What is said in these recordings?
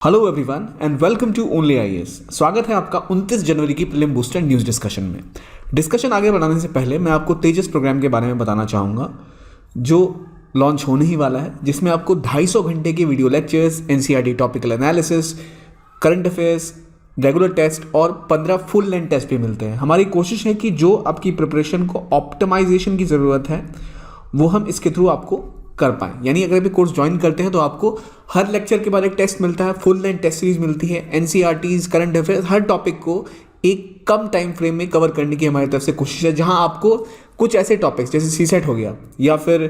Hello everyone and welcome to only IAS. स्वागत है आपका 29 जनवरी की प्रीलिम बूस्टर न्यूज़ डिस्कशन में। डिस्कशन आगे बढ़ाने से पहले मैं आपको तेजस प्रोग्राम के बारे में बताना चाहूँगा जो लॉन्च होने ही वाला है, जिसमें आपको 250 घंटे की video lectures, NCERT topical analysis, current affairs, regular test और 15 फुल लेंथ टेस्ट भी मिलते हैं। हमारी कोशिश है कि जो आपकी प्रिपरेशन को ऑप्टिमाइजेशन की ज़रूरत है वो हम इसके थ्रू आपको कर पाएँ। यानी अगर भी कोर्स ज्वाइन करते हैं तो आपको हर लेक्चर के बाद एक टेस्ट मिलता है, फुल लेंथ टेस्ट सीरीज मिलती है, एनसीईआरटीज, करंट अफेयर्स, हर टॉपिक को एक कम टाइम फ्रेम में कवर करने की हमारी तरफ से कोशिश है, जहां आपको कुछ ऐसे टॉपिक्स जैसे सीसेट हो गया या फिर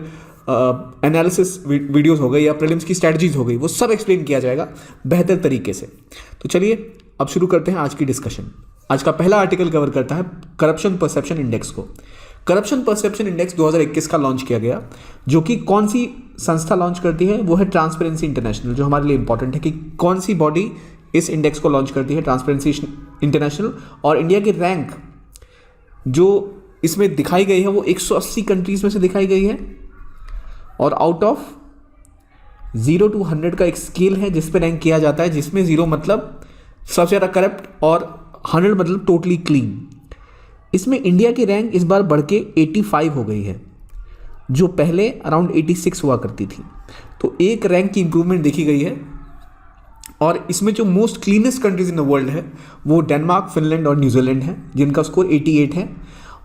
एनालिसिस वीडियोस हो गई या प्रीलिम्स की स्ट्रैटेजीज हो गई, वो सब एक्सप्लेन किया जाएगा बेहतर तरीके से। तो चलिए अब शुरू करते हैं आज की डिस्कशन। आज का पहला आर्टिकल कवर करता है करप्शन परसेप्शन इंडेक्स को। करप्शन परसेप्शन इंडेक्स 2021 का लॉन्च किया गया, जो कि कौन सी संस्था लॉन्च करती है, वो है ट्रांसपेरेंसी इंटरनेशनल। जो हमारे लिए इंपॉर्टेंट है कि कौन सी बॉडी इस इंडेक्स को लॉन्च करती है, ट्रांसपेरेंसी इंटरनेशनल। और इंडिया की रैंक जो इसमें दिखाई गई है वो 180 कंट्रीज में से दिखाई गई है, और आउट ऑफ 0 to 100 का एक स्केल है जिस पे रैंक किया जाता है, जिसमें 0 मतलब सबसे ज़्यादा करप्ट और 100 मतलब टोटली क्लीन। इसमें इंडिया की रैंक इस बार बढ़ के 85 हो गई है, जो पहले अराउंड 86 हुआ करती थी। तो एक रैंक की इंप्रूवमेंट देखी गई है। और इसमें जो most cleanest countries in the world है वो डेनमार्क, फिनलैंड और न्यूजीलैंड है, जिनका स्कोर 88 है,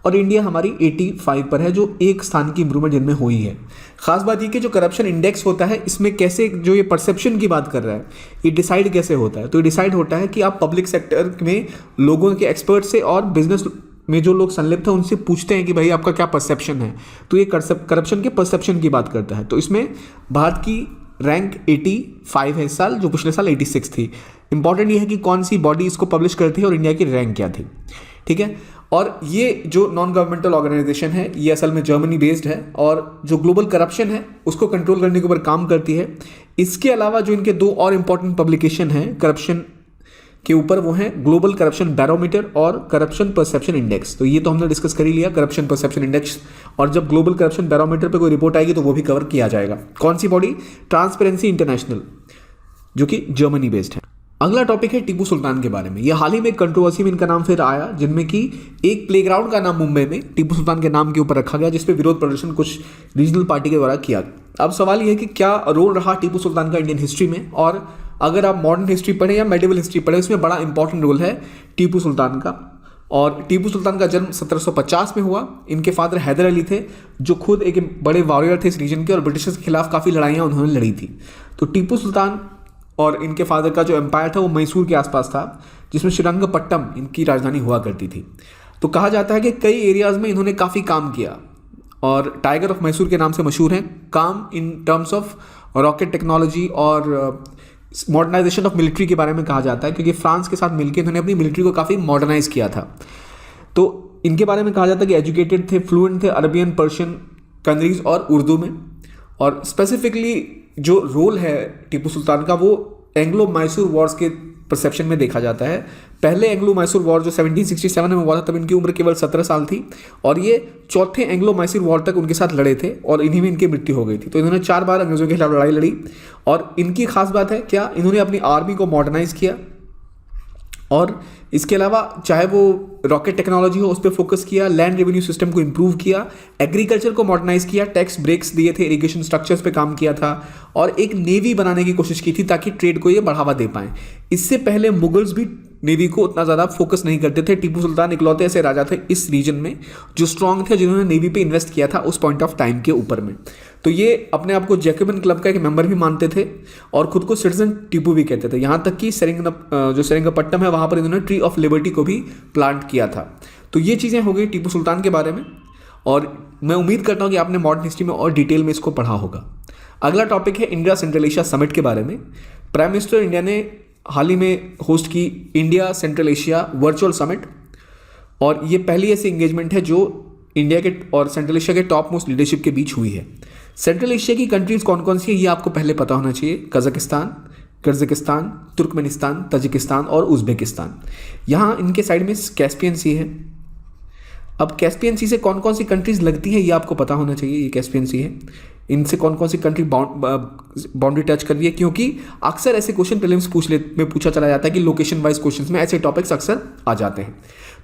और इंडिया हमारी 85 पर है, जो एक स्थान की इंप्रूवमेंट जिनमें हुई है। खास बात ये कि जो करप्शन इंडेक्स होता है, इसमें कैसे जो ये परसेप्शन की बात कर रहा है, ये डिसाइड कैसे होता है। तो ये डिसाइड होता है कि आप पब्लिक सेक्टर में लोगों के एक्सपर्ट से और बिजनेस में जो लोग संलिप्त हैं उनसे पूछते हैं कि भाई आपका क्या परसेप्शन है। तो ये करप्शन के परसेप्शन की बात करता है। तो इसमें भारत की रैंक 85 है इस साल, जो पिछले साल 86 थी। इंपॉर्टेंट ये है कि कौन सी बॉडी इसको पब्लिश करती है और इंडिया की रैंक क्या थी, ठीक है। और ये जो नॉन गवर्नमेंटल ऑर्गेनाइजेशन है, ये असल में जर्मनी बेस्ड है, और जो ग्लोबल करप्शन है उसको कंट्रोल करने के ऊपर काम करती है। इसके अलावा जो इनके दो और इंपॉर्टेंट पब्लिकेशन हैं करप्शन के ऊपर, वो है ग्लोबल करप्शन बैरोमीटर और करप्शन परसेप्शन इंडेक्स। तो ये तो हमने डिस्कस कर ही लिया, करप्शन परसेप्शन इंडेक्स। और जब ग्लोबल करप्शन बैरोमीटर पे कोई रिपोर्ट आएगी तो वो भी कवर किया जाएगा। कौन सी बॉडी? ट्रांसपेरेंसी इंटरनेशनल, जो कि जर्मनी बेस्ड है। अगला टॉपिक है टीपू सुल्तान के बारे में। ये हाल ही में एक कंट्रोवर्सी में इनका नाम फिर आया, जिनमें कि एक प्लेग्राउंड का नाम मुंबई में टीपू सुल्तान के नाम के ऊपर रखा गया, जिसपे विरोध प्रदर्शन कुछ रीजनल पार्टी के द्वारा किया। अब सवाल यह है कि क्या रोल रहा टीपू सुल्तान का इंडियन हिस्ट्री में, और अगर आप मॉडर्न हिस्ट्री पढ़ें या मेडिवल हिस्ट्री पढ़ें, उसमें बड़ा इंपॉर्टेंट रोल है टीपू सुल्तान का। और टीपू सुल्तान का जन्म 1750 में हुआ। इनके फादर हैदर अली थे, जो खुद एक बड़े वॉरियर थे इस रीजन के, और ब्रिटिशर्स के खिलाफ काफ़ी लड़ाइयाँ उन्होंने लड़ी थी। तो टीपू सुल्तान और इनके फादर का जो एम्पायर था वो मैसूर के आसपास था, जिसमें श्रीरंगपट्टम इनकी राजधानी हुआ करती थी। तो कहा जाता है कि कई एरियाज़ में इन्होंने काफ़ी काम किया, और टाइगर ऑफ मैसूर के नाम से मशहूर हैं। काम in terms of rocket technology और मॉडर्नाइजेशन ऑफ मिलिट्री के बारे में कहा जाता है, क्योंकि फ्रांस के साथ मिलकर इन्होंने अपनी मिलिट्री को काफ़ी मॉडर्नाइज किया था। तो इनके बारे में कहा जाता है कि एजुकेटेड थे, फ्लुएंट थे अरबियन, पर्शियन, कन्नड़ीज और उर्दू में। और स्पेसिफिकली जो रोल है टीपू सुल्तान का, वो एंग्लो मैसूर वॉर्स के परसेप्शन में देखा जाता है। पहले एंग्लो मैसूर वॉर जो 1767 में हुआ था, तब इनकी उम्र केवल 17 साल थी, और ये चौथे एंग्लो मैसूर वॉर तक उनके साथ लड़े थे, और इन्हीं में इनकी मृत्यु हो गई थी। तो इन्होंने 4 बार अंग्रेजों के खिलाफ लड़ाई लड़ी। और इनकी खास बात है क्या, इन्होंने अपनी आर्मी को मॉडर्नाइज किया, और इसके अलावा चाहे वो रॉकेट टेक्नोलॉजी हो उस पर फोकस किया, लैंड रेवेन्यू सिस्टम को इंप्रूव किया, एग्रीकल्चर को मॉडर्नाइज किया, टैक्स ब्रेक्स दिए थे, इरिगेशन स्ट्रक्चर्स पे काम किया था, और एक नेवी बनाने की कोशिश की थी ताकि ट्रेड को ये बढ़ावा दे पाएं। इससे पहले मुगल्स भी नेवी को उतना ज़्यादा फोकस नहीं करते थे। टीपू सुल्तान इकलौते ऐसे राजा थे इस रीजन में जो स्ट्रांग थे, जिन्होंने नेवी पे इन्वेस्ट किया था उस पॉइंट ऑफ टाइम के ऊपर में। तो ये अपने आप को जैकोबिन क्लब का एक मेंबर भी मानते थे, और खुद को सिटीजन टीपू भी कहते थे। यहाँ तक कि जो सेरिंगपट्टम है वहाँ पर इन्होंने ट्री ऑफ लिबर्टी को भी प्लांट किया था। तो ये चीज़ें हो गई टीपू सुल्तान के बारे में, और मैं उम्मीद करता हूँ कि आपने मॉडर्न हिस्ट्री में और डिटेल में इसको पढ़ा होगा। अगला टॉपिक है इंडिया सेंट्रल एशिया समिट के बारे में। प्राइम मिनिस्टर इंडिया ने हाल ही में होस्ट की India central Asia virtual summit, और ये पहली ऐसी इंगेजमेंट है जो इंडिया के और सेंट्रल एशिया के टॉप मोस्ट लीडरशिप के बीच हुई है। सेंट्रल एशिया की कंट्रीज कौन कौन सी है ये आपको पहले पता होना चाहिए। कजाकिस्तान, किर्गिस्तान, तुर्कमेनिस्तान, तजिकिस्तान और उज़्बेकिस्तान। यहाँ इनके साइड में कैस्पियन सी है। अब कैस्पियन सी से कौन कौन सी कंट्रीज लगती हैं ये आपको पता होना चाहिए। ये कैस्पियन सी है, इनसे कौन कौन सी कंट्री बाउंड्री टच कर रही है, क्योंकि अक्सर ऐसे क्वेश्चन प्रीलिम्स में पूछा चला जाता है कि लोकेशन वाइज क्वेश्चंस में ऐसे टॉपिक्स अक्सर आ जाते हैं।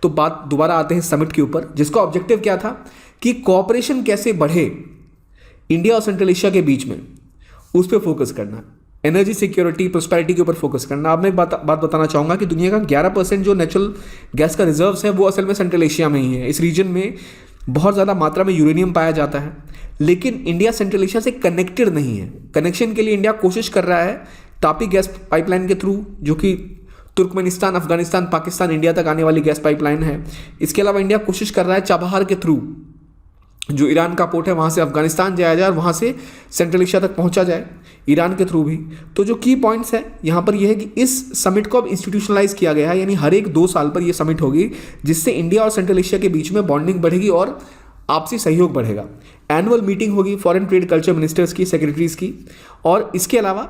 तो बात दोबारा आते हैं समिट के ऊपर, जिसका ऑब्जेक्टिव क्या था कि कोऑपरेशन कैसे बढ़े इंडिया और सेंट्रल एशिया के बीच में, उस पर फोकस करना, एनर्जी सिक्योरिटी प्रोस्पेरिटी के ऊपर फोकस करना। अब मैं एक बात बताना चाहूँगा कि दुनिया का 11% जो नेचुरल गैस का रिजर्व्स है वो असल में सेंट्रल एशिया में ही है। इस रीजन में बहुत ज़्यादा मात्रा में यूरेनियम पाया जाता है, लेकिन इंडिया सेंट्रल एशिया से कनेक्टेड नहीं है। कनेक्शन के लिए इंडिया कोशिश कर रहा है तापी गैस पाइपलाइन के थ्रू, जो कि तुर्कमेनिस्तान, अफगानिस्तान, पाकिस्तान, इंडिया तक आने वाली गैस पाइपलाइन है। इसके अलावा इंडिया कोशिश कर रहा है चाबहार के थ्रू, जो ईरान का पोर्ट है, वहाँ से अफगानिस्तान जाया जाए और वहाँ से सेंट्रल एशिया तक पहुँचा जाए ईरान के थ्रू भी। तो जो की पॉइंट्स है यहाँ पर यह है कि इस समिट को अब इंस्टीट्यूशनलाइज किया गया है, यानी हर एक 2 साल पर यह समिट होगी, जिससे इंडिया और सेंट्रल एशिया के बीच में बॉन्डिंग बढ़ेगी और आपसी सहयोग बढ़ेगा। एनुअल मीटिंग होगी फॉरेन ट्रेड कल्चर मिनिस्टर्स की, सेक्रेटरीज की, और इसके अलावा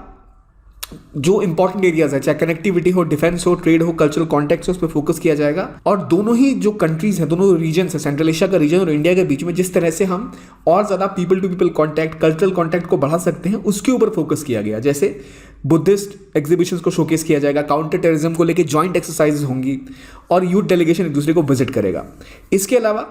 जो इंपॉर्टेंट एरियाज है, चाहे कनेक्टिविटी हो, डिफेंस हो, ट्रेड हो, कल्चरल कॉन्टेक्स्ट हो, उस पर फोकस किया जाएगा। और दोनों ही जो कंट्रीज हैं, दोनों रीजन्स हैं, सेंट्रल एशिया का रीजन और इंडिया के बीच में जिस तरह से हम और ज़्यादा people to people contact, cultural contact को बढ़ा सकते हैं, उसके ऊपर फोकस किया गया। जैसे बुद्धिस्ट एग्जीबिशंस को शोकेस किया जाएगा, काउंटर टेररिज्म को लेकर जॉइंट एक्सरसाइज होंगी और यूथ डेलीगेशन एक दूसरे को विजिट करेगा। इसके अलावा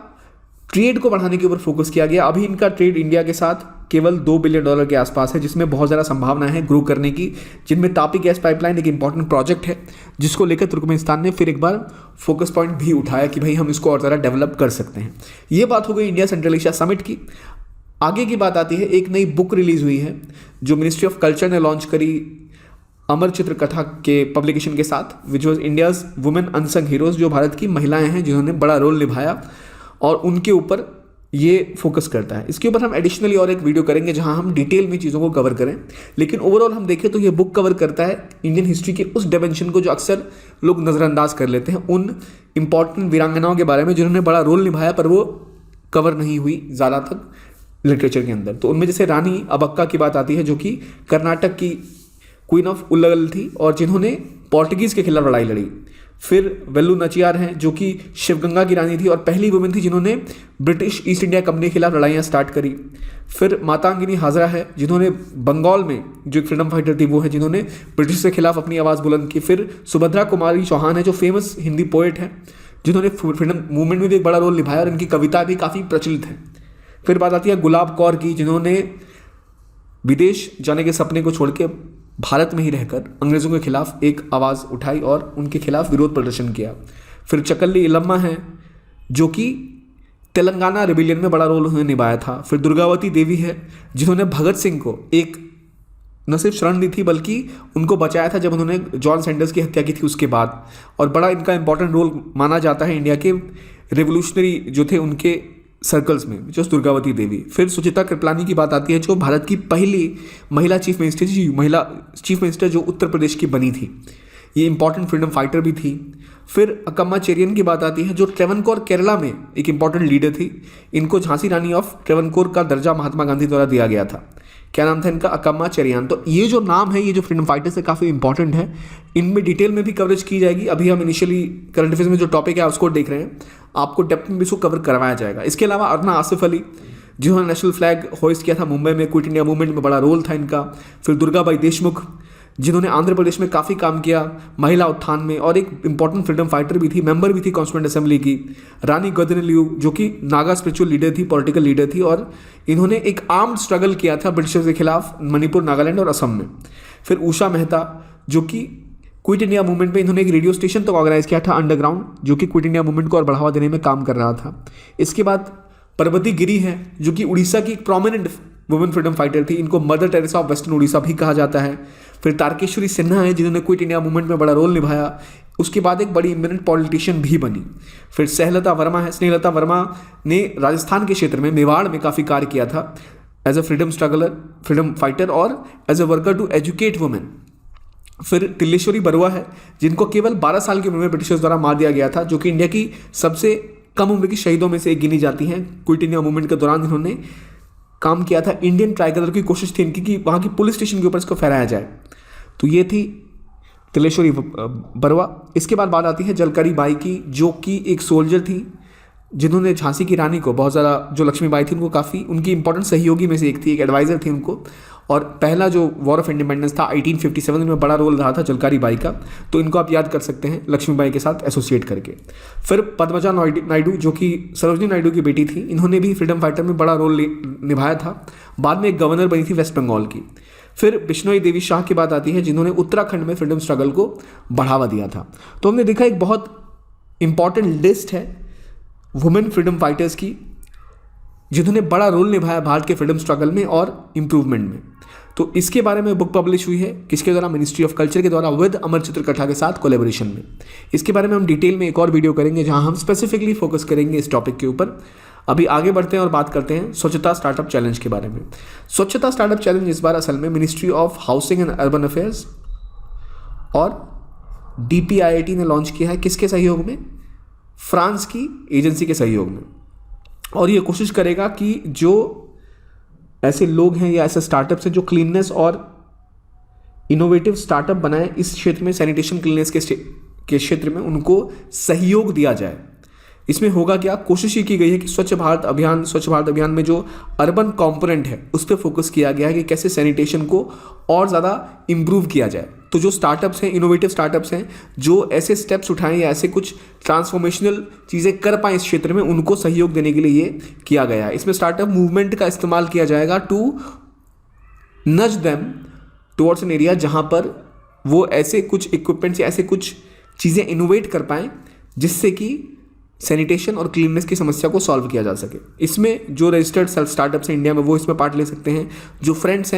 ट्रेड को बढ़ाने के ऊपर फोकस किया गया। अभी इनका ट्रेड इंडिया के साथ केवल $2 बिलियन के आसपास है, जिसमें बहुत ज़्यादा संभावना है ग्रो करने की, जिनमें तापी गैस पाइपलाइन एक इंपॉर्टेंट प्रोजेक्ट है, जिसको लेकर तुर्कमेनिस्तान ने फिर एक बार फोकस पॉइंट भी उठाया कि भाई हम इसको और ज़्यादा डेवलप कर सकते हैं। ये बात हो गई इंडिया सेंट्रल एशिया समिट की। आगे की बात आती है, एक नई बुक रिलीज हुई है जो मिनिस्ट्री ऑफ कल्चर ने लॉन्च करी अमर चित्र कथा के पब्लिकेशन के साथ, which was India's women unsung heroes, जो भारत की महिलाएं हैं जिन्होंने बड़ा रोल निभाया, और उनके ऊपर ये फोकस करता है। इसके ऊपर हम एडिशनली और एक वीडियो करेंगे जहां हम डिटेल में चीज़ों को कवर करें, लेकिन ओवरऑल हम देखें तो ये बुक कवर करता है इंडियन हिस्ट्री के उस डायमेंशन को जो अक्सर लोग नज़रअंदाज कर लेते हैं, उन इंपॉर्टेंट वीरांगनाओं के बारे में जिन्होंने बड़ा रोल निभाया पर वो कवर नहीं हुई ज़्यादा तक लिटरेचर के अंदर। तो उनमें जैसे रानी अबक्का की बात आती है, जो कि कर्नाटक की क्वीन ऑफ उल्लगल थी और जिन्होंने पोर्टुगीज़ के खिलाफ लड़ाई लड़ी। फिर वेल्लू नचियार हैं, जो कि शिवगंगा की रानी थी और पहली वुमेन थी जिन्होंने ब्रिटिश ईस्ट इंडिया कंपनी के खिलाफ लड़ाइयाँ स्टार्ट करी। फिर मातांगिनी हाजरा है, जिन्होंने बंगाल में जो एक फ्रीडम फाइटर थी वो है, जिन्होंने ब्रिटिश के खिलाफ अपनी आवाज़ बुलंद की। फिर सुभद्रा कुमारी चौहान है, जो फेमस हिंदी पोएट है, जिन्होंने फ्रीडम मूवमेंट में भी एक बड़ा रोल निभाया और इनकी कविता भी काफ़ी प्रचलित है। फिर बात आती है गुलाब कौर की, जिन्होंने विदेश जाने के सपने को छोड़ के भारत में ही रहकर अंग्रेज़ों के खिलाफ एक आवाज़ उठाई और उनके खिलाफ विरोध प्रदर्शन किया। फिर चकल्ली इलम्मा हैं, जो कि तेलंगाना रिबिलियन में बड़ा रोल उन्होंने निभाया था। फिर दुर्गावती देवी है, जिन्होंने भगत सिंह को एक न सिर्फ शरण दी थी बल्कि उनको बचाया था जब उन्होंने जॉन सैंडर्स की हत्या की थी उसके बाद, और बड़ा इनका इंपॉर्टेंट रोल माना जाता है इंडिया के रेवोल्यूशनरी जो थे उनके सर्कल्स में, जो दुर्गावती देवी। फिर सुचित्रा कृपलानी की बात आती है, जो भारत की पहली महिला चीफ मिनिस्टर थी, महिला चीफ मिनिस्टर जो उत्तर प्रदेश की बनी थी। ये इंपॉर्टेंट फ्रीडम फाइटर भी थी। फिर अकम्मा चेरियन की बात आती है, जो ट्रेवनकोर केरला में एक इंपॉर्टेंट लीडर थी। इनको झांसी रानी ऑफ ट्रेवनकोर का दर्जा महात्मा गांधी द्वारा दिया गया था। क्या नाम था इनका? अकम्मा चेरियान। तो ये जो नाम है, ये जो फ्रीडम फाइटर्स है, काफ़ी इंपॉर्टेंट है। इनमें डिटेल में भी कवरेज की जाएगी। अभी हम इनिशियली करंट अफेयर्स में जो टॉपिक है उसको देख रहे हैं, आपको डेप्थ में भी इसको कवर करवाया जाएगा। इसके अलावा अरना आसिफ अली, जिन्होंने नेशनल फ्लैग होइस्ट किया था मुंबई में, क्विट इंडिया मूवमेंट में बड़ा रोल था इनका। फिर दुर्गाबाई देशमुख, जिन्होंने आंध्र प्रदेश में काफ़ी काम किया महिला उत्थान में और एक इंपॉर्टेंट फ्रीडम फाइटर भी थी, मेंबर भी थी कॉन्स्टिट्यूएंट असेंबली की। रानी गदनलियू, जो कि नागा स्पिरिचुअल लीडर थी, पॉलिटिकल लीडर थी, और इन्होंने एक आर्म्ड स्ट्रगल किया था ब्रिटिशर्स के खिलाफ मणिपुर, नागालैंड और असम में। फिर उषा मेहता, जो कि क्विट इंडिया मूवमेंट में इन्होंने एक रेडियो स्टेशन तो ऑर्गेनाइज किया था अंडरग्राउंड, जो कि क्विट इंडिया मूवमेंट को और बढ़ावा देने में काम कर रहा था। इसके बाद परबती गिरी है, जो कि उड़ीसा की एक प्रोमिनेंट वुमेन फ्रीडम फाइटर थी। इनको mother Teresa of western Orissa भी कहा जाता है। फिर तारकेश्वरी सिन्हा है, जिन्होंने क्विट इंडिया मूवमेंट में बड़ा रोल निभाया। उसके बाद एक बड़ी इमिनेंट पॉलिटिशियन भी बनी। फिर स्नेहलता वर्मा है। स्नेहलता वर्मा ने राजस्थान के क्षेत्र में मेवाड़ में काफ़ी कार्य किया था as a freedom struggler, freedom fighter और as a worker to educate women. फिर तिल्लेश्वरी बरुआ है, जिनको केवल 12 साल की उम्र में ब्रिटिशर्स द्वारा मार दिया गया था, जो कि इंडिया की सबसे कम उम्र की शहीदों में से एक गिनी जाती हैं। क्विट इंडिया मूवमेंट के दौरान इन्होंने काम किया था। इंडियन ट्राइकलर की कोशिश थी इनकी कि वहाँ की पुलिस स्टेशन के ऊपर इसको फहराया जाए। तो ये थी तिल्लेश्वरी बरुआ। इसके बाद बात आती है जलकरी बाई की, जो कि एक सोल्जर थी जिन्होंने झांसी की रानी को बहुत ज़्यादा, जो लक्ष्मीबाई थी उनको काफ़ी, उनकी इंपॉर्टेंट सहयोगी में से एक थी, एक एडवाइज़र थी उनको। और पहला जो वॉर ऑफ इंडिपेंडेंस था 1857 में बड़ा रोल रहा था झलकारी बाई का, तो इनको आप याद कर सकते हैं लक्ष्मीबाई के साथ एसोसिएट करके। फिर पद्मजा नायडू जो कि सरोजनी नायडू की बेटी थी, इन्होंने भी फ्रीडम फाइटर में बड़ा रोल निभाया था। बाद में एक गवर्नर बनी थी वेस्ट बंगाल की। फिर बिश्नोई देवी शाह की बात आती है, जिन्होंने उत्तराखंड में फ्रीडम स्ट्रगल को बढ़ावा दिया था। तो हमने देखा एक बहुत इंपॉर्टेंट लिस्ट है वुमेन फ्रीडम फाइटर्स की, जिन्होंने बड़ा रोल निभाया भारत के फ्रीडम स्ट्रगल में और इम्प्रूवमेंट में। तो इसके बारे में बुक पब्लिश हुई है, किसके द्वारा? मिनिस्ट्री ऑफ कल्चर के द्वारा, विद अमर चित्रकथा के साथ कोलैबोरेशन में। इसके बारे में हम डिटेल में एक और वीडियो करेंगे, जहां हम स्पेसिफिकली फोकस करेंगे इस टॉपिक के ऊपर। अभी आगे बढ़ते हैं और बात करते हैं स्वच्छता स्टार्टअप चैलेंज के बारे में। स्वच्छता स्टार्टअप चैलेंज इस बार असल में ministry of housing and urban affairs और DPIIT ने लॉन्च किया है। किसके सहयोग में? फ्रांस की एजेंसी के सहयोग में। और ये कोशिश करेगा कि जो ऐसे लोग हैं या ऐसे स्टार्टअप्स हैं जो क्लीननेस और इनोवेटिव स्टार्टअप बनाएं इस क्षेत्र में, सैनिटेशन क्लीननेस के क्षेत्र में, उनको सहयोग दिया जाए। इसमें होगा क्या? कोशिश ये की गई है कि स्वच्छ भारत अभियान में जो अर्बन कंपोनेंट है उस पर फोकस किया गया है कि कैसे सैनिटेशन को और ज़्यादा इम्प्रूव किया जाए। तो जो स्टार्टअप्स हैं, इनोवेटिव स्टार्टअप्स हैं, जो ऐसे स्टेप्स उठाएं या ऐसे कुछ ट्रांसफॉर्मेशनल चीज़ें कर पाएँ इस क्षेत्र में, उनको सहयोग देने के लिए ये किया गया है। इसमें स्टार्टअप मूवमेंट का इस्तेमाल किया जाएगा टू नज देम टुवर्ड्स एन एरिया जहाँ पर वो ऐसे कुछ इक्विपमेंट्स या ऐसे कुछ चीज़ें इनोवेट कर पाएँ जिससे कि सैनिटेशन और क्लीननेस की समस्या को सॉल्व किया जा सके। इसमें जो रजिस्टर्ड स्टार्टअप्स हैं इंडिया में, वो इसमें पार्ट ले सकते हैं। जो फ्रेंच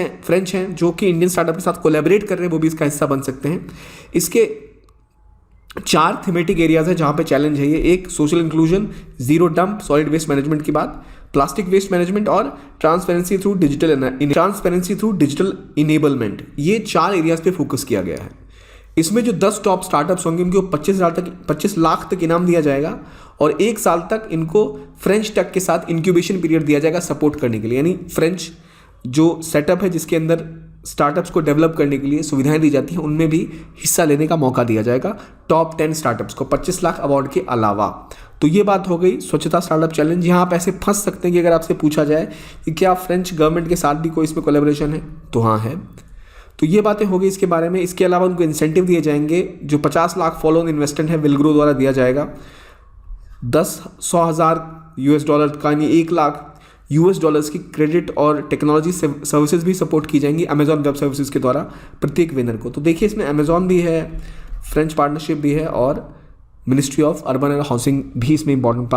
हैं जो कि इंडियन स्टार्टअप के साथ कोलैबोरेट कर रहे हैं, वो भी इसका हिस्सा बन सकते हैं। इसके 4 थीमेटिक एरियाज हैं जहाँ पे चैलेंज है ये। एक social inclusion, zero dump, solid waste management की बात, प्लास्टिक वेस्ट मैनेजमेंट और ट्रांसपेरेंसी थ्रू डिजिटल इनेबलमेंट। ये 4 एरियाज पे फोकस किया गया है। इसमें जो 10 टॉप स्टार्टअप्स होंगे उनको 25 लाख तक इनाम दिया जाएगा और 1 साल तक इनको फ्रेंच टेक के साथ इंक्यूबेशन पीरियड दिया जाएगा सपोर्ट करने के लिए। यानी फ्रेंच जो सेटअप है जिसके अंदर स्टार्टअप्स को डेवलप करने के लिए सुविधाएं दी जाती हैं, उनमें भी हिस्सा लेने का मौका दिया जाएगा टॉप 10 स्टार्टअप्स को 25 लाख अवार्ड के अलावा। तो ये बात हो गई स्वच्छता स्टार्टअप चैलेंज। यहाँ आप ऐसे फंस सकते हैं कि अगर आपसे पूछा जाए कि क्या फ्रेंच गवर्नमेंट के साथ भी कोई इसमें कोलैबोरेशन है, तो हाँ है। तो ये बातें हो गई इसके बारे में। इसके अलावा उनको इंसेंटिव दिए जाएंगे। जो 50 लाख फॉलो ऑन इन्वेस्टमेंट है विलग्रो द्वारा दिया जाएगा। 100,000 US डॉलर का, यानी 1 लाख US डॉलर्स की क्रेडिट और टेक्नोलॉजी सर्विसेज भी सपोर्ट की जाएंगी अमेजॉन वेब सर्विसेज के द्वारा प्रत्येक विनर को। तो देखिए इसमें अमेजॉन भी है, फ्रेंच पार्टनरशिप भी है और ministry of urban and housing भी इसमें इंपॉर्टेंट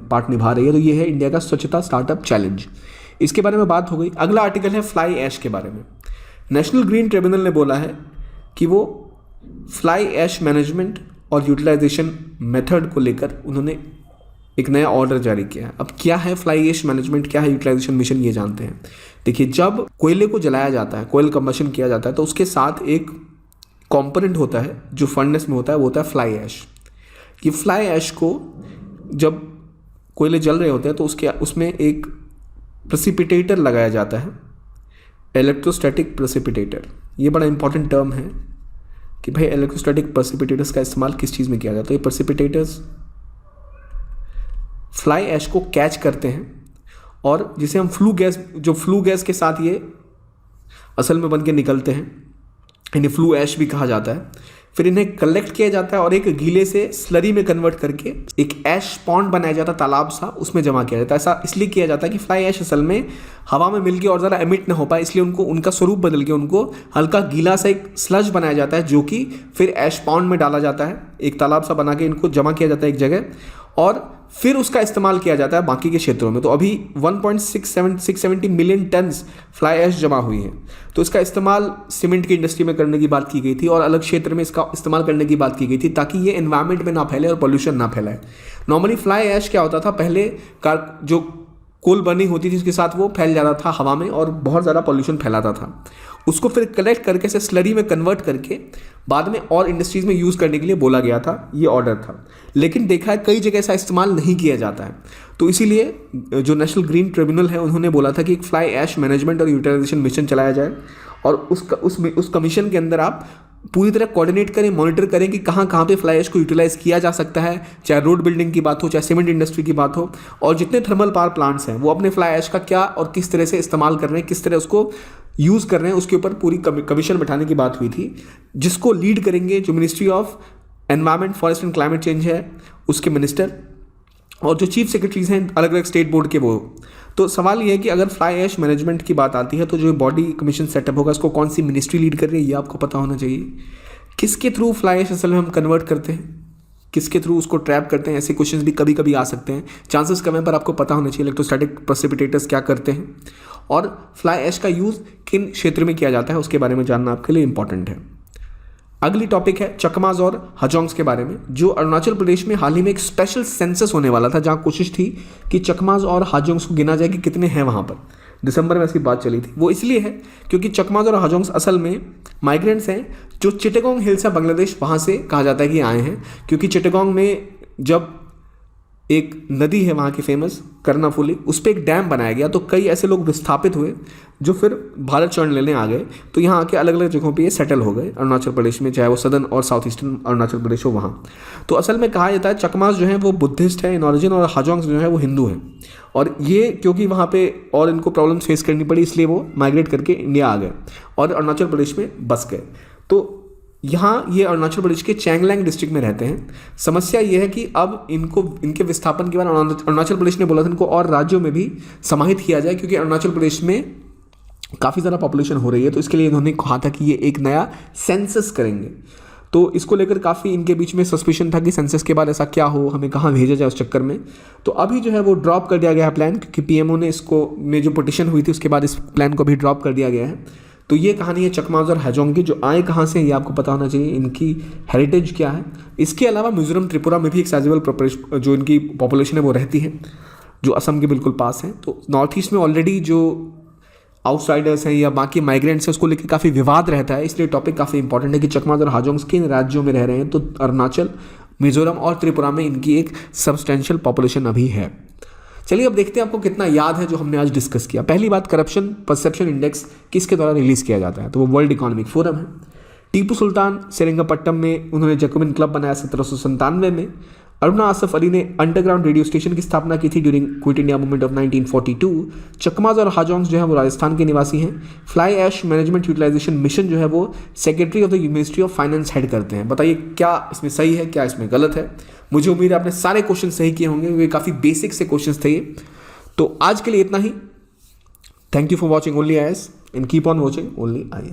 पार्ट निभा रही है। तो ये है इंडिया का स्वच्छता स्टार्टअप चैलेंज। इसके बारे में बात हो गई। अगला आर्टिकल है फ्लाई ऐश के बारे में। नेशनल ग्रीन ट्रिब्यूनल ने बोला है कि वो फ्लाई ऐश मैनेजमेंट और यूटिलाइजेशन मेथड को लेकर उन्होंने एक नया ऑर्डर जारी किया है। अब क्या है फ्लाई ऐश मैनेजमेंट, क्या है यूटिलाइजेशन मिशन, ये जानते हैं। देखिए, जब कोयले को जलाया जाता है, कोयल कंबशन किया जाता है, तो उसके साथ एक कंपोनेंट होता है जो फर्नेस में होता है, वो होता है फ्लाई ऐश। ये फ्लाई ऐश को जब कोयले जल रहे होते हैं तो उसमें एक प्रेसिपिटेटर लगाया जाता है, इलेक्ट्रोस्टैटिक प्रेसिपिटेटर। ये बड़ा इंपॉर्टेंट टर्म है कि भाई इलेक्ट्रोस्टैटिक प्रेसिपिटेटर्स का इस्तेमाल किस चीज़ में किया जाता है। ये प्रेसिपिटेटर्स फ्लाई ऐश को कैच करते हैं और जिसे हम फ्लू गैस के साथ ये असल में बन के निकलते हैं, इन्हें फ्लू ऐश भी कहा जाता है। फिर इन्हें कलेक्ट किया जाता है और एक गीले से स्लरी में कन्वर्ट करके एक ऐश पॉन्ड बनाया जाता है, तालाब सा, उसमें जमा किया जाता है। ऐसा इसलिए किया जाता है कि फ्लाई ऐश असल में हवा में मिलके और ज़्यादा एमिट ना हो पाए, इसलिए उनका स्वरूप बदल के उनको हल्का गीला सा एक स्लज बनाया जाता है, जो कि फिर ऐश पॉन्ड में डाला जाता है। एक तालाब सा बना के इनको जमा किया जाता है एक जगह और फिर उसका इस्तेमाल किया जाता है बाकी के क्षेत्रों में। तो अभी 1.670 मिलियन टन्स फ्लाई ऐश जमा हुई है। तो इसका इस्तेमाल सीमेंट की इंडस्ट्री में करने की बात की गई थी और अलग क्षेत्र में इसका इस्तेमाल करने की बात की गई थी, ताकि ये एनवायरनमेंट में ना फैले और पॉल्यूशन ना फैलाए। नॉर्मली फ्लाई ऐश क्या होता था, पहले जो कोल बर्निंग होती थी उसके साथ वो फैल जाता था हवा में और बहुत ज़्यादा पॉल्यूशन फैलाता था। उसको फिर कलेक्ट करके से स्लरी में कन्वर्ट करके बाद में और इंडस्ट्रीज़ में यूज़ करने के लिए बोला गया था, ये ऑर्डर था। लेकिन देखा है कई जगह ऐसा इस्तेमाल नहीं किया जाता है। तो इसीलिए जो नेशनल ग्रीन ट्रिब्यूनल है उन्होंने बोला था कि एक फ्लाई ऐश मैनेजमेंट और यूटिलाइजेशन मिशन चलाया जाए और उस कमीशन के अंदर आप पूरी तरह कोऑर्डिनेट करें, मॉनिटर करें कि कहाँ कहाँ पे फ्लाई ऐश को यूटिलाइज किया जा सकता है, चाहे रोड बिल्डिंग की बात हो, चाहे सीमेंट इंडस्ट्री की बात हो, और जितने थर्मल पावर प्लांट्स हैं वो अपने फ्लाई ऐश का क्या और किस तरह से इस्तेमाल कर रहे हैं, किस तरह उसको यूज़ कर रहे हैं, उसके ऊपर पूरी कमीशन बैठाने की बात हुई थी, जिसको लीड करेंगे जो ministry of environment, forest and climate change है उसके मिनिस्टर, और जो चीफ सेक्रेटरीज हैं अलग अलग स्टेट बोर्ड के वो। तो सवाल ये है कि अगर फ्लाई ऐश मैनेजमेंट की बात आती है तो जो बॉडी कमीशन सेटअप होगा उसको कौन सी मिनिस्ट्री लीड कर रही है ये आपको पता होना चाहिए। किसके थ्रू फ्लाई ऐश असल में हम कन्वर्ट करते हैं, किसके थ्रू उसको ट्रैप करते हैं, ऐसे क्वेश्चंस भी कभी कभी आ सकते हैं। चांसेस कम है पर आपको पता होना चाहिए इलेक्ट्रोस्टैटिक प्रेसिपिटेटर्स क्या करते हैं और फ्लाई ऐश का यूज़ किन क्षेत्र में किया जाता है उसके बारे में जानना आपके लिए इंपॉर्टेंट है। अगली टॉपिक है चकमाज और हाजोंग्स के बारे में, जो अरुणाचल प्रदेश में हाल ही में एक स्पेशल सेंसस होने वाला था जहां कोशिश थी कि चकमाज और हाजोंग्स को गिना जाए कि कितने हैं वहां पर। दिसंबर में इसकी बात चली थी। वो इसलिए है क्योंकि चकमाज और हाजोंग्स असल में माइग्रेंट्स हैं जो चिटागोंग हिल्स है बांग्लादेश, वहाँ से कहा जाता है कि आए हैं, क्योंकि चिटागोंग में जब एक नदी है वहाँ की फेमस कर्नाफुली, उस पर एक डैम बनाया गया तो कई ऐसे लोग विस्थापित हुए जो फिर भारत शरण लेने आ गए, तो यहाँ आके अलग अलग जगहों पे ये सेटल हो गए अरुणाचल प्रदेश में, चाहे वो सदर्न और साउथ ईस्टर्न अरुणाचल प्रदेश हो वहाँ। तो असल में कहा जाता है चकमास जो है वो बुद्धिस्ट है इन ऑरिजिन और हाजोंग्स जो है वो हिंदू हैं, और ये क्योंकि वहाँ पे और इनको प्रॉब्लम्स फेस करनी पड़ी इसलिए वो माइग्रेट करके इंडिया आ गए और अरुणाचल प्रदेश में बस गए। तो यहाँ ये अरुणाचल प्रदेश के चैंगलैंग डिस्ट्रिक्ट में रहते हैं। समस्या ये है कि अब इनको इनके विस्थापन के बाद अरुणाचल प्रदेश ने बोला था इनको और राज्यों में भी समाहित किया जाए, क्योंकि अरुणाचल प्रदेश में काफ़ी ज़्यादा पॉपुलेशन हो रही है, तो इसके लिए इन्होंने कहा था कि ये एक नया सेंसस करेंगे। तो इसको लेकर काफ़ी इनके बीच में सस्पिशन था कि सेंसस के बाद ऐसा क्या हो, हमें कहाँ भेजा जाए उस चक्कर में। तो अभी जो है वो ड्रॉप कर दिया गया है प्लान, क्योंकि पीएमओ ने इसको में जो पिटिशन हुई थी उसके बाद इस प्लान को भी ड्रॉप कर दिया गया है। तो ये कहानी है चकमाज और हाजोंग की, जो आए कहाँ से ये आपको पता होना चाहिए, इनकी हेरिटेज क्या है। इसके अलावा मिजोरम त्रिपुरा में भी एक साइजेबल जो इनकी पॉपुलेशन है वो रहती है, जो असम के बिल्कुल पास है। तो नॉर्थ ईस्ट में ऑलरेडी जो आउटसाइडर्स हैं या बाकी माइग्रेंट्स हैं उसको लेकर काफ़ी विवाद रहता है, इसलिए टॉपिक काफ़ी इंपॉर्टेंट है कि चकमाज और हाजोंग्स किन राज्यों में रह रहे हैं। तो अरुणाचल, मिजोरम और त्रिपुरा में इनकी एक सब्सटेंशियल पॉपुलेशन अभी है। चलिए अब देखते हैं आपको कितना याद है जो हमने आज डिस्कस किया। पहली बात, करप्शन परसेप्शन इंडेक्स किसके द्वारा रिलीज़ किया जाता है, तो वो वर्ल्ड इकोनॉमिक फोरम है। टीपू सुल्तान सेरिंगपट्टम में उन्होंने जैकोबिन क्लब बनाया 1797 में। अरुणा आसफ अली ने अंडरग्राउंड रेडियो स्टेशन की स्थापना की थी during quit India movement of 1942। Chakmas और हाजोंग्स जो है वो राजस्थान के निवासी हैं। Fly ash management utilisation mission जो है वो secretary of the ministry of finance head करते हैं। बताइए क्या इसमें सही है, क्या इसमें गलत है। मुझे उम्मीद है आपने सारे क्वेश्चन सही किए होंगे, वे काफ़ी बेसिक से क्वेश्चन थे। तो आज के लिए इतना ही। Thank you for watching only IAS and keep on watching only IAS.